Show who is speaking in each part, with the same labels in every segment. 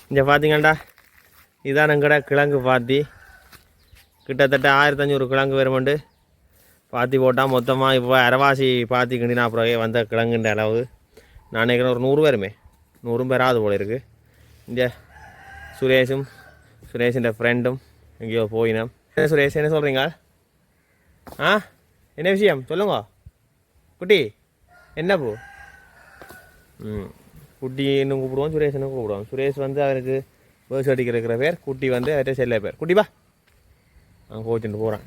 Speaker 1: இங்கே பார்த்தீங்கண்டா இதான் எங்கட கிழங்கு பாத்தி. கிட்டத்தட்ட 1500 கிழங்கு வருமெண்டு பாத்தி போட்டால் மொத்தமாக இப்போ அரைவாசி பாத்தி கிண்டினா அப்புறம் வந்த கிழங்குன்ற அளவு நான் நினைக்கிறேன் ஒரு 100 பேருமே 100 பேராது போல இருக்குது. இங்கே சுரேஷின் ஃப்ரெண்டும் எங்கேயோ போயினோம். சுரேஷ் என்ன சொல்கிறீங்க? ஆ என்ன விஷயம் சொல்லுங்க குட்டி. என்ன பூ? குட்டி இன்னும் கூப்பிடுவோம், சுரேஷ் இன்னும் கூப்பிடுவோம். சுரேஷ் வந்து அவருக்கு பேர்ஸ் அடிக்கிற பேர், குட்டி வந்து அவர்கிட்ட செல்ல பேர். குட்டிப்பா அவன் கோச்சுட்டு போகிறான்.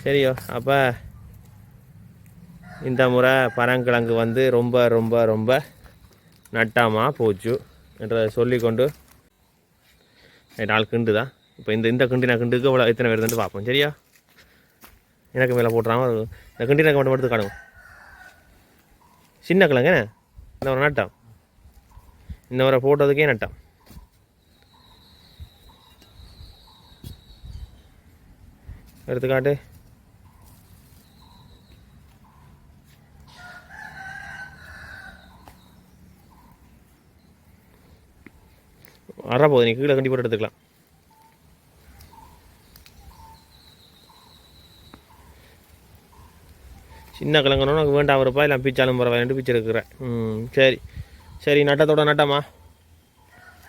Speaker 1: சரியோ, அப்போ இந்த முறை பனங்கிழங்கு வந்து ரொம்ப ரொம்ப ரொம்ப நட்டாமல் போச்சு என்றதை சொல்லிக்கொண்டு நாலு கிண்டு தான். இப்போ இந்த கிண்டின கிண்டுக்கு இவ்வளோ எத்தனை வருதுன்னு பார்ப்போம். சரியா, எனக்கு மேலே போட்டுறாங்க. இந்த கிண்டின மட்டும் எடுத்து காணுங்க. சின்ன கிழங்கு இந்த ஒரு நட்டம், இந்த முறை போட்டதுக்கே நட்டம். எடுத்துக்காட்டு வர போகுது. நீ கீழே கண்டி போட்டு எடுத்துக்கலாம். சின்ன கிழங்குன்னு உனக்கு வேண்டாம் வரப்பா, இல்லை பிச்சாலும் பரவாயில்ல பிச்சு இருக்கிறேன். சரி சரி, நட்டத்தோட நட்டமா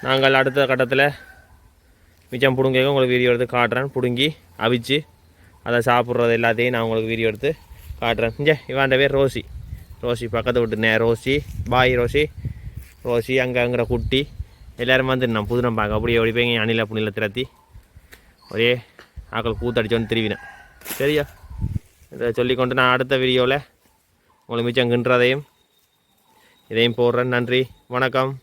Speaker 1: நாங்கள் அடுத்த கட்டத்தில் மிச்சம் பிடுங்க உங்களுக்கு வீடியோ எடுத்து காட்டுறேன். பிடுங்கி அவிச்சு அதை சாப்பிட்றது எல்லாத்தையும் நான் உங்களுக்கு வீடியோ எடுத்து காட்டுறேன். இங்கே இவாண்ட பேர் ரோசி. ரோசி பக்கத்து விட்டுனே ரோசி. பாய் ரோசி. ரோசி அங்கேங்கிற குட்டி எல்லோரும் வந்து நான் புது நம்பாங்க. அப்படியே ஓடி போய் அணில புண்ணில திரத்தி ஒரே ஆக்கள் கூத்தடிச்சோன்னு திருவினேன். சரியா, இதை சொல்லிக்கொண்டு நான் அடுத்த வீடியோவில் உங்களுக்கு மிச்சம் கின்றதையும் இதையும் போடுறேன். நன்றி, வணக்கம்.